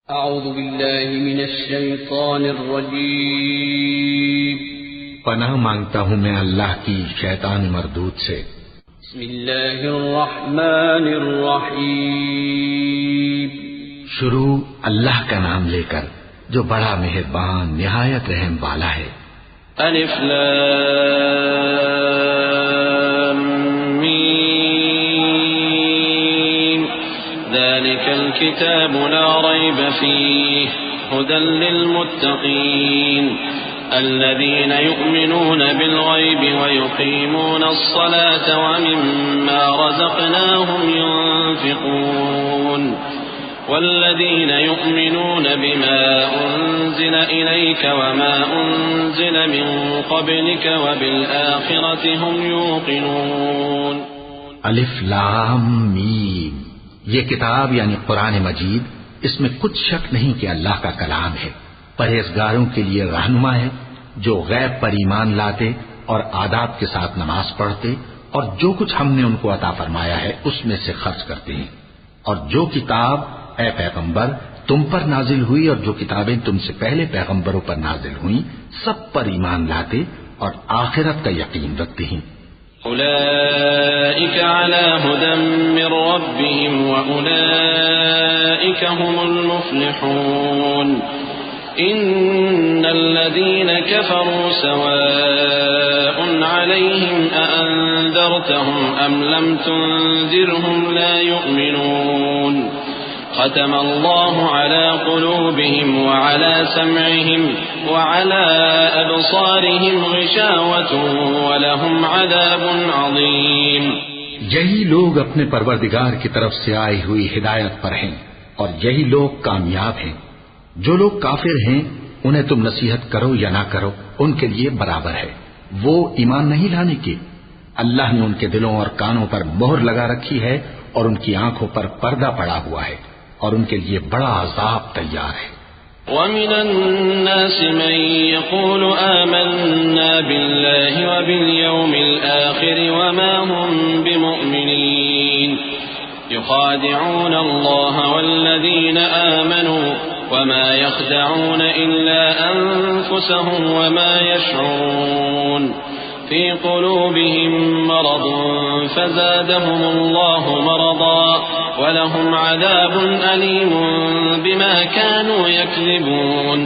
اعوذ باللہ من الشیطان الرجیم پناہ مانگتا ہوں میں اللہ کی شیطان مردود سے۔ بسم اللہ الرحمن الرحیم شروع اللہ کا نام لے کر جو بڑا مہربان نہایت رحم والا ہے۔ الف لام میم ذلك الكتاب لا ريب فيه هدى للمتقين الذين يؤمنون بالغيب ويقيمون الصلاة ومما رزقناهم ينفقون والذين يؤمنون بما أنزل إليك وما أنزل من قبلك وبالآخرة هم يوقنون۔ الف لام میم، یہ کتاب یعنی قرآن مجید، اس میں کچھ شک نہیں کہ اللہ کا کلام ہے، پرہیزگاروں کے لیے رہنما ہے، جو غیب پر ایمان لاتے اور آداب کے ساتھ نماز پڑھتے اور جو کچھ ہم نے ان کو عطا فرمایا ہے اس میں سے خرچ کرتے ہیں، اور جو کتاب اے پیغمبر تم پر نازل ہوئی اور جو کتابیں تم سے پہلے پیغمبروں پر نازل ہوئیں سب پر ایمان لاتے اور آخرت کا یقین رکھتے ہیں۔ أولئك على هدى من ربهم وأولئك هم المفلحون۔ إن الذين كفروا سواء عليهم أأنذرتهم أم لم تنذرهم لا يؤمنون۔ ختم الله على قلوبهم وعلى سمعهم وعلى أبصارهم غشاوة ولهم عذاب عظيم۔ یہی لوگ اپنے پروردگار کی طرف سے آئی ہوئی ہدایت پر ہیں اور یہی لوگ کامیاب ہیں۔ جو لوگ کافر ہیں انہیں تم نصیحت کرو یا نہ کرو ان کے لیے برابر ہے، وہ ایمان نہیں لانے کے۔ اللہ نے ان کے دلوں اور کانوں پر مہر لگا رکھی ہے اور ان کی آنکھوں پر پردہ پڑا ہوا ہے اور ان کے لیے بڑا عذاب تیار ہے۔ وَمِنَ النَّاسِ مَن يَقُولُ آمَنَّا بِاللَّهِ وَبِالْيَوْمِ الْآخِرِ وَمَا هُمْ بِمُؤْمِنِينَ يُخَادِعُونَ اللَّهَ وَالَّذِينَ آمَنُوا وَمَا يَخْدَعُونَ إِلَّا أَنفُسَهُمْ وَمَا يَشْعُرُونَ في قلوبهم مرض فزادهم الله مرضا ولهم عذاب أليم بما كانوا يكذبون۔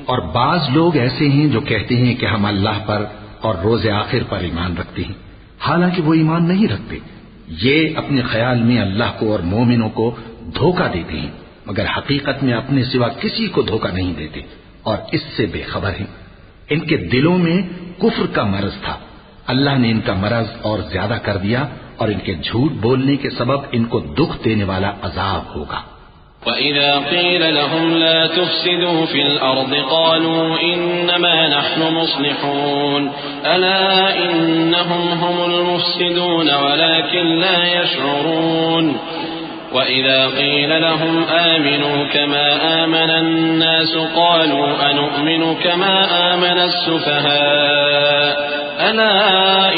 اور بعض لوگ ایسے ہیں جو کہتے ہیں کہ ہم اللہ پر اور روز آخر پر ایمان رکھتے ہیں، حالانکہ وہ ایمان نہیں رکھتے۔ یہ اپنے خیال میں اللہ کو اور مومنوں کو دھوکہ دیتے ہیں، مگر حقیقت میں اپنے سوا کسی کو دھوکہ نہیں دیتے اور اس سے بے خبر ہیں۔ ان کے دلوں میں کفر کا مرض تھا، اللہ نے ان کا مرض اور زیادہ کر دیا اور ان کے جھوٹ بولنے کے سبب ان کو دکھ دینے والا عذاب ہوگا۔ وَإِذَا قِيلَ لَهُمْ لَا تُفْسِدُوا فِي الْأَرْضِ قَالُوا إِنَّمَا نَحْنُ مُصْلِحُونَ أَلَا إِنَّهُمْ هُمُ الْمُفْسِدُونَ وَلَكِنْ لَا يَشْعُرُونَ وَإِذَا قِيلَ لَهُمْ آمِنُوا كَمَا آمَنَ النَّاسُ قَالُوا أَنُؤْمِنُ كَمَا آمَنَ السُّفَهَاءُ أَلَا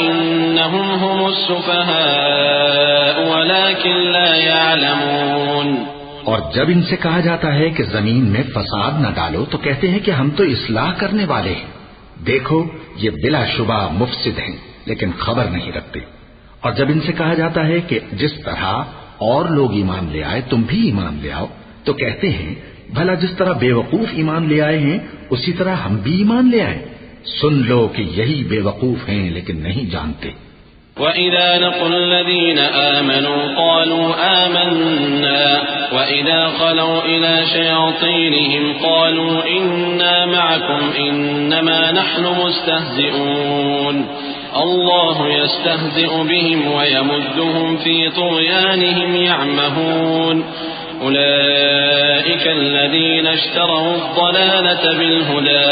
إِنَّهُمْ هُمُ السُّفَهَاءُ وَلَكِنْ لَا يَعْلَمُونَ۔ اور جب ان سے کہا جاتا ہے کہ زمین میں فساد نہ ڈالو تو کہتے ہیں کہ ہم تو اصلاح کرنے والے ہیں، دیکھو یہ بلا شبہ مفسد ہیں لیکن خبر نہیں رکھتے۔ اور جب ان سے کہا جاتا ہے کہ جس طرح اور لوگ ایمان لے آئے تم بھی ایمان لے آؤ تو کہتے ہیں بھلا جس طرح بے وقوف ایمان لے آئے ہیں اسی طرح ہم بھی ایمان لے آئیں۔ سن لو کہ یہی بے وقوف ہیں لیکن نہیں جانتے۔ وَإِذَا لَقُوا الَّذِينَ آمَنُوا قَالُوا آمَنَّا وَإِذَا خَلَوْا إِلَى شَيَاطِينِهِمْ قَالُوا إِنَّا مَعَكُمْ إِنَّمَا نَحْنُ مُسْتَهْزِئُونَ الله يستهزئ بهم ويمدهم في طغيانهم يعمهون أولئك الذين اشتروا الضلالة بالهدى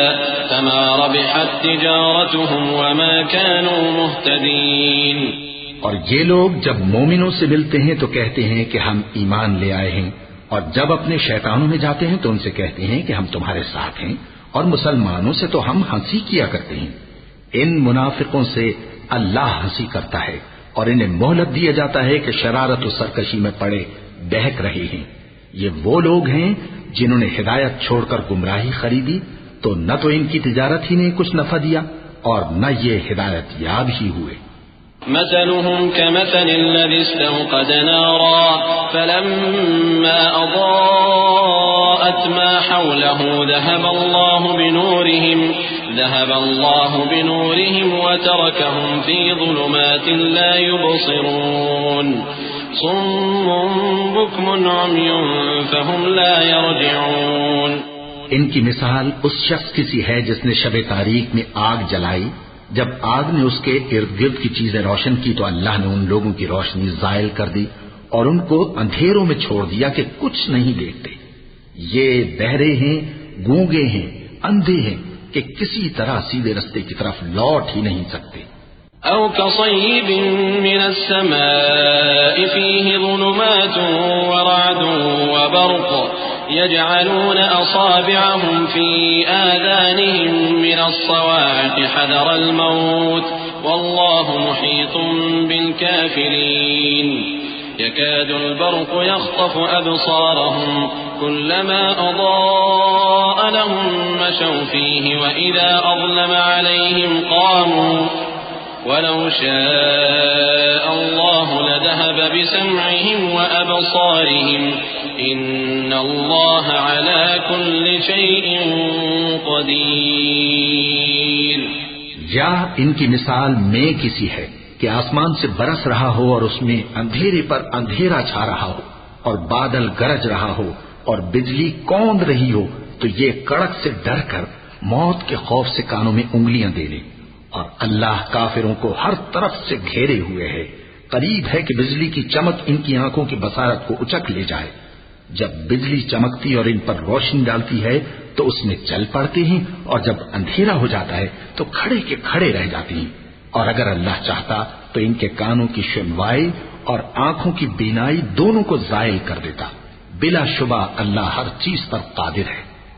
فما ربحت تجارتهم وما كانوا مهتدين۔ اور یہ لوگ جب مومنوں سے ملتے ہیں تو کہتے ہیں کہ ہم ایمان لے آئے ہیں، اور جب اپنے شیطانوں میں جاتے ہیں تو ان سے کہتے ہیں کہ ہم تمہارے ساتھ ہیں، اور مسلمانوں سے تو ہم ہنسی کیا کرتے ہیں۔ ان منافقوں سے اللہ ہنسی کرتا ہے اور انہیں مہلت دیا جاتا ہے کہ شرارت و سرکشی میں پڑے بہک رہے ہیں۔ یہ وہ لوگ ہیں جنہوں نے ہدایت چھوڑ کر گمراہی خریدی تو نہ تو ان کی تجارت ہی نے کچھ نفع دیا اور نہ یہ ہدایت یاب ہی ہوئے۔ مثلهم كمثل الذي استوقد نارا فلما أضاءت ما حوله ذهب الله بنورهم وتركهم في ظلمات لا يبصرون صم بكم عمي فهم لا يرجعون۔ ان کی مثال اس شخص کی سی ہے جس نے شب تاریک میں آگ جلائی، جب آگ نے اس کے ارد گرد کی چیزیں روشن کی تو اللہ نے ان لوگوں کی روشنی زائل کر دی اور ان کو اندھیروں میں چھوڑ دیا کہ کچھ نہیں دیکھتے۔ یہ بہرے ہیں، گونگے ہیں، اندھے ہیں کہ کسی طرح سیدھے رستے کی طرف لوٹ ہی نہیں سکتے۔ أو كصيب من السماء فيه ظلمات ورعد وبرق يجعلون أصابعهم في آذانهم من الصواعق حذر الموت والله محيط بالكافرين يكاد البرق يخطف أبصارهم كلما أضاء لهم مشوا فيه وإذا أظلم عليهم قاموا ولو شاء الله لذهب بسمعهم وأبصارهم إن الله على كل شيء قدير۔ یا ان کی مثال میں کسی ہے کہ آسمان سے برس رہا ہو اور اس میں اندھیرے پر اندھیرا چھا رہا ہو اور بادل گرج رہا ہو اور بجلی کوند رہی ہو تو یہ کڑک سے ڈر کر موت کے خوف سے کانوں میں انگلیاں دے لیں، اور اللہ کافروں کو ہر طرف سے گھیرے ہوئے ہے۔ قریب ہے کہ بجلی کی چمک ان کی آنکھوں کی بصارت کو اچک لے جائے۔ جب بجلی چمکتی اور ان پر روشنی ڈالتی ہے تو اس میں چل پڑتے ہیں، اور جب اندھیرا ہو جاتا ہے تو کھڑے کے کھڑے رہ جاتے ہیں۔ اور اگر اللہ چاہتا تو ان کے کانوں کی سنوائی اور آنکھوں کی بینائی دونوں کو زائل کر دیتا۔ بلا شبہ اللہ ہر چیز پر قادر ہے۔